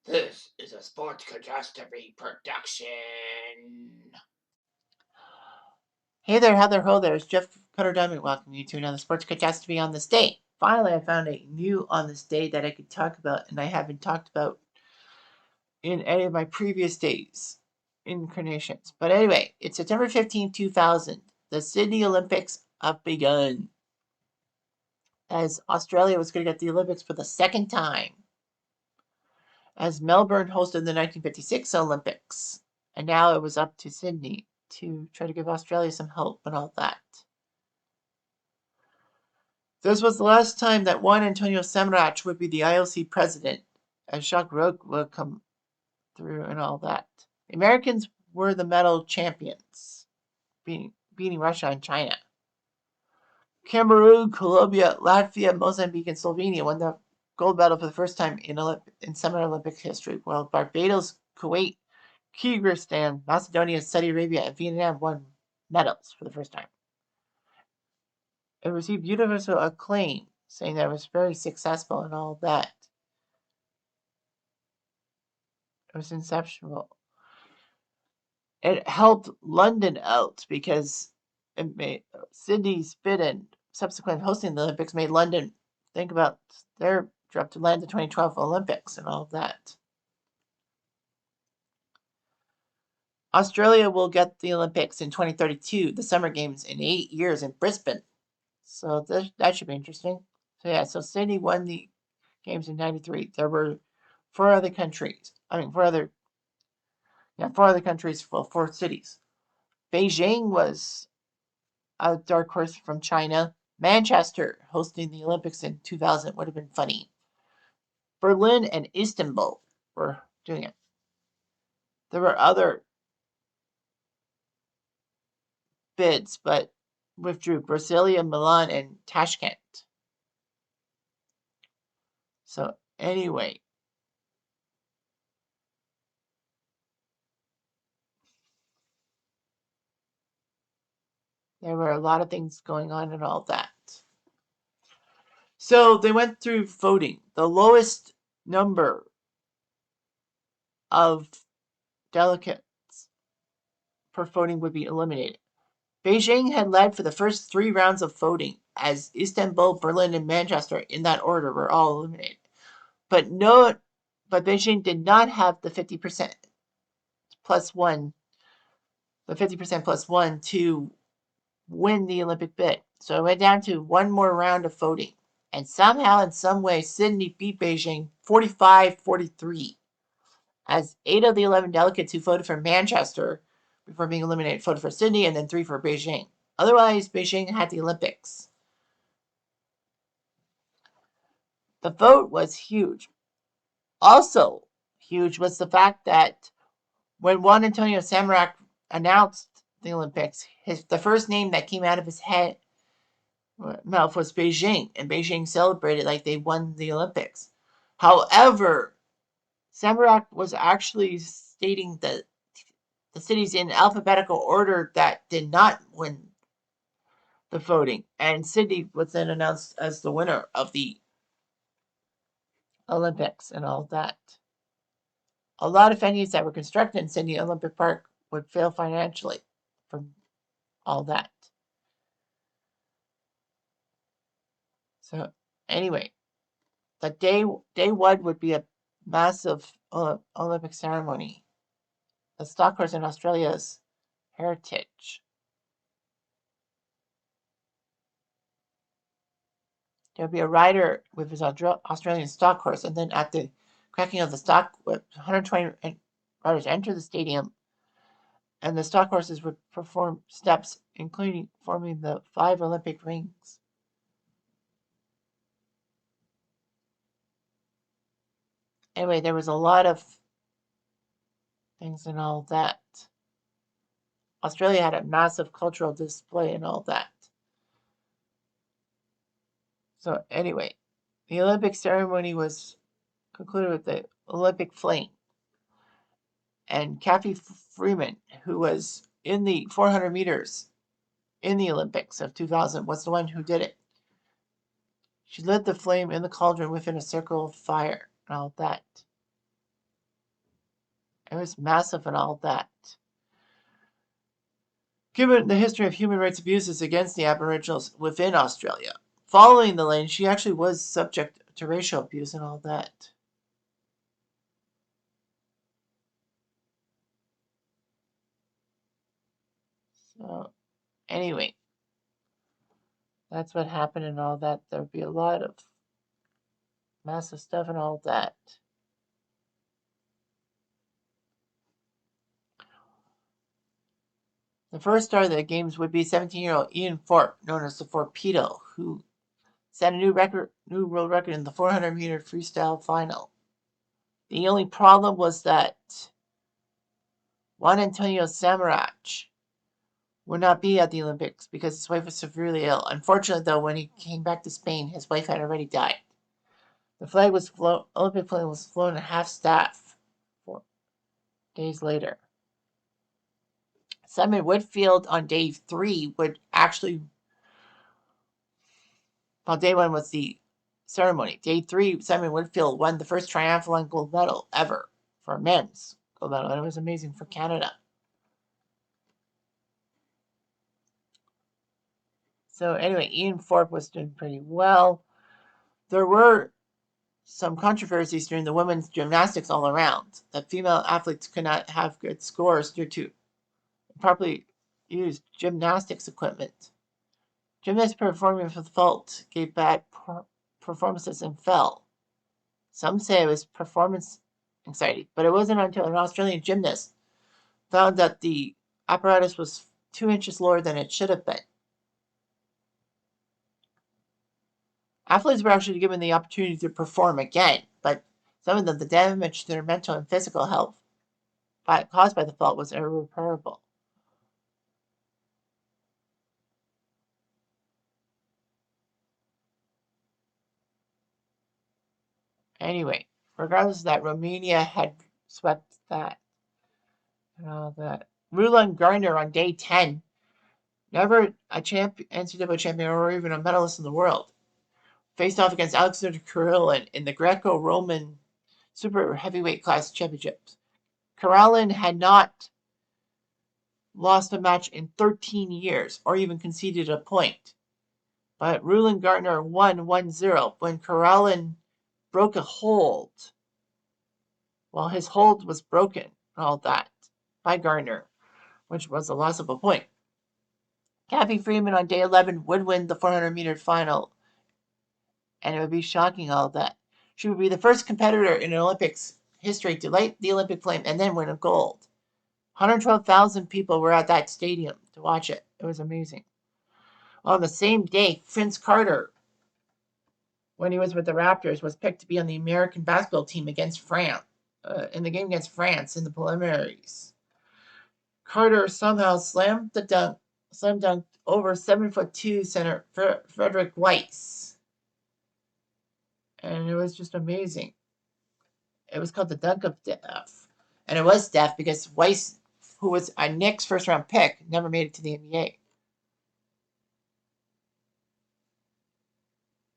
This is a Sports Catastrophe production. Hey there, Heather Ho there. It's Jeff Cutter Diamond welcoming you to another Sports Catastrophe on this day. Finally, I found a new on this day that I could talk about, and I haven't talked about in any of my previous days incarnations. But anyway, it's September 15, 2000. The Sydney Olympics have begun, as Australia was going to get the Olympics for the second time, as Melbourne hosted the 1956 Olympics. And now it was up to Sydney to try to give Australia some hope and all that. This was the last time that Juan Antonio Samaranch would be the IOC president, as Jacques Roch would come through and all that. The Americans were the medal champions, beating Russia and China. Cameroon, Colombia, Latvia, Mozambique, and Slovenia won the gold medal for the first time in Summer Olympic history, while Barbados, Kuwait, Kyrgyzstan, Macedonia, Saudi Arabia, and Vietnam won medals for the first time. It received universal acclaim, saying that it was very successful and all that. It was exceptional. It helped London out because it made Sydney's bid and subsequent hosting the Olympics made London think about their trip to land the 2012 Olympics and all that. Australia will get the Olympics in 2032, the Summer Games in 8 years in Brisbane. So that should be interesting. So yeah, so Sydney won the games in '93. There were four other countries. Four other countries, well, four cities. Beijing was a dark horse from China. Manchester hosting the Olympics in 2000 would have been funny. Berlin and Istanbul were doing it. There were other bids, but withdrew. Brasilia, Milan, and Tashkent. So anyway, there were a lot of things going on and all that. So they went through voting. The lowest number of delegates per voting would be eliminated. Beijing had led for the first 3 rounds of voting, as Istanbul, Berlin, and Manchester, in that order, were all eliminated. But Beijing did not have the 50% plus one, to win the Olympic bid. So it went down to one more round of voting. And somehow, in some way, Sydney beat Beijing 45-43, as 8 of the 11 delegates who voted for Manchester before being eliminated voted for Sydney, and then 3 for Beijing. Otherwise, Beijing had the Olympics. The vote was huge. Also huge was the fact that when Juan Antonio Samaranch announced the Olympics, the first name that came out of his mouth was Beijing, and Beijing celebrated like they won the Olympics. However, Samaranch was actually stating that the cities in alphabetical order that did not win the voting, and Sydney was then announced as the winner of the Olympics and all that. A lot of venues that were constructed in Sydney Olympic Park would fail financially from all that. So anyway, the day one would be a massive Olympic ceremony. The stock horse in Australia's heritage. There'll be a rider with his Australian stock horse, and then at the cracking of the stock whip, 120 riders enter the stadium, and the stock horses would perform steps, including forming the 5 Olympic rings. Anyway, there was a lot of things and all that. Australia had a massive cultural display and all that. So anyway, the Olympic ceremony was concluded with the Olympic flame. And Kathy Freeman, who was in the 400 meters in the Olympics of 2000, was the one who did it. She lit the flame in the cauldron within a circle of fire and all that. It was massive and all that. Given the history of human rights abuses against the Aboriginals within Australia, following the lynching, she actually was subject to racial abuse and all that. So, anyway, that's what happened and all that. There would be a lot of massive stuff and all that. The first star of the games would be 17-year-old Ian Thorpe, known as the Torpedo, who set a new world record in the 400-meter freestyle final. The only problem was that Juan Antonio Samaranch would not be at the Olympics because his wife was severely ill. Unfortunately, though, when he came back to Spain, his wife had already died. The Olympic flag was flown at half staff 4 days later. Simon Whitfield on day 3 would actually, well, day 1 was the ceremony. Day 3, Simon Whitfield won the first triathlon gold medal ever for men's gold medal, and it was amazing for Canada. So anyway, Ian Thorpe was doing pretty well. There were some controversies during the women's gymnastics all around, that female athletes could not have good scores due to improperly used gymnastics equipment. Gymnasts performing for the fault gave bad performances and fell. Some say it was performance anxiety, but it wasn't until an Australian gymnast found that the apparatus was 2 inches lower than it should have been. Athletes were actually given the opportunity to perform again, but some of them, the damage to their mental and physical health caused by the fault was irreparable. Anyway, regardless of that, Romania had swept that and all that. Rulon Gardner on day 10, never a NCAA champion or even a medalist in the world, faced off against Alexander Karelin in the Greco-Roman super heavyweight class championships. Karelin had not lost a match in 13 years or even conceded a point. But Rulon Gardner won 1-0 when Karelin broke a hold. Well, his hold was broken and all that by Gardner, which was a loss of a point. Kathy Freeman on day 11 would win the 400-meter final, and it would be shocking all that. She would be the first competitor in Olympics history to light the Olympic flame and then win a gold. 112,000 people were at that stadium to watch it. It was amazing. On the same day, Vince Carter, when he was with the Raptors, was picked to be on the American basketball team against France, in the game against France in the preliminaries. Carter somehow slam dunked over 7'2" center Frederick Weiss. And it was just amazing. It was called the Dunk of Death. And it was death because Weiss, who was a Knicks first round pick, never made it to the NBA.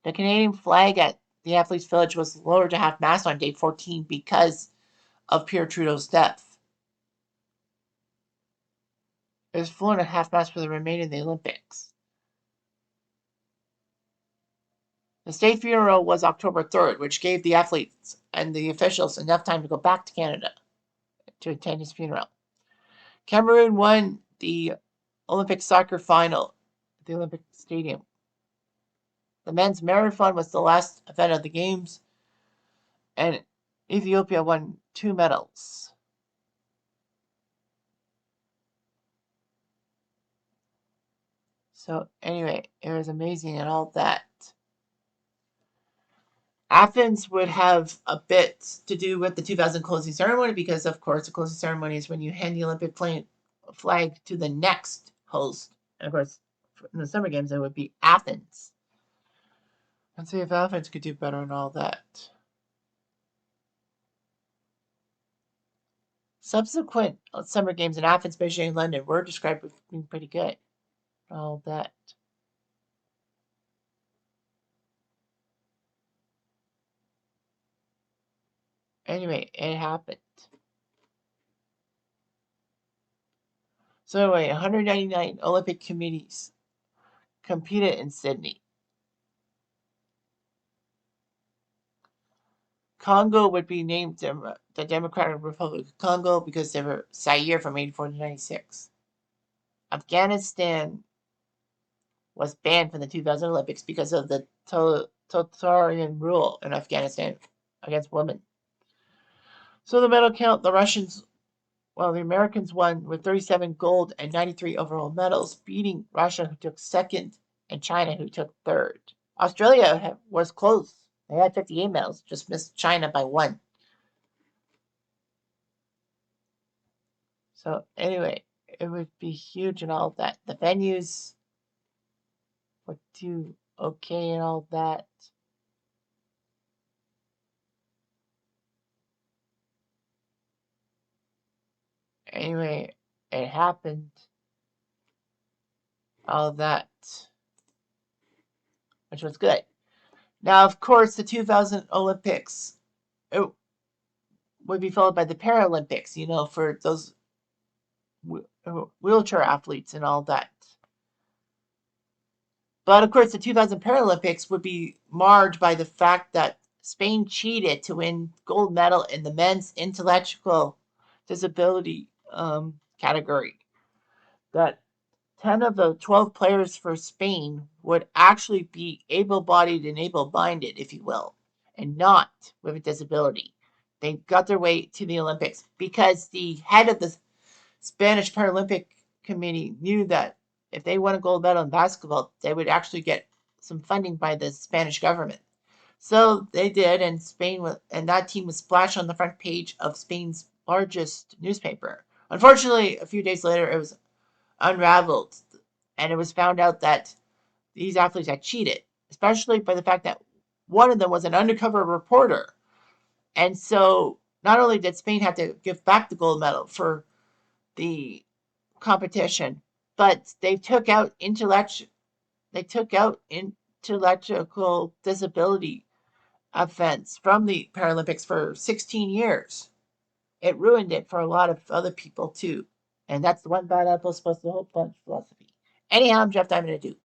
The Canadian flag at the Athletes' Village was lowered to half-mast on day 14 because of Pierre Trudeau's death. It was flown at half-mast for the remainder of the Olympics. The state funeral was October 3rd, which gave the athletes and the officials enough time to go back to Canada to attend his funeral. Cameroon won the Olympic soccer final at the Olympic Stadium. The men's marathon was the last event of the Games, and Ethiopia won 2 medals. So anyway, it was amazing and all that. Athens would have a bit to do with the 2000 closing ceremony because, of course, the closing ceremony is when you hand the Olympic flag to the next host. And, of course, in the Summer Games, it would be Athens. And see if Athens could do better and all that. Subsequent Summer Games in Athens, Beijing, and London were described as being pretty good. All that. Anyway, it happened. So anyway, 199 Olympic committees competed in Sydney. Congo would be named the Democratic Republic of Congo because they were Zaire from 84 to 96. Afghanistan was banned from the 2000 Olympics because of the totalitarian rule in Afghanistan against women. So the medal count, the Americans won with 37 gold and 93 overall medals, beating Russia, who took second, and China, who took third. Australia was close. They had 58 medals, just missed China by one. So anyway, it would be huge and all of that. The venues would do okay and all that. Anyway, it happened. All that, which was good. Now, of course, the 2000 Olympics it would be followed by the Paralympics, for those wheelchair athletes and all that. But of course, the 2000 Paralympics would be marred by the fact that Spain cheated to win gold medal in the men's intellectual disability category. That 10 of the 12 players for Spain would actually be able-bodied and able-minded, if you will, and not with a disability. They got their way to the Olympics because the head of the Spanish Paralympic Committee knew that if they won a gold medal in basketball, they would actually get some funding by the Spanish government. So they did, and that team was splashed on the front page of Spain's largest newspaper. Unfortunately, a few days later, it was unraveled, and it was found out that these athletes had cheated, especially by the fact that one of them was an undercover reporter. And so not only did Spain have to give back the gold medal for the competition, but they took out intellectual disability offense from the Paralympics for 16 years. It ruined it for a lot of other people too. And that's the one bad apple supposed to hold bunch philosophy. Anyhow, I'm Jeff Diamond.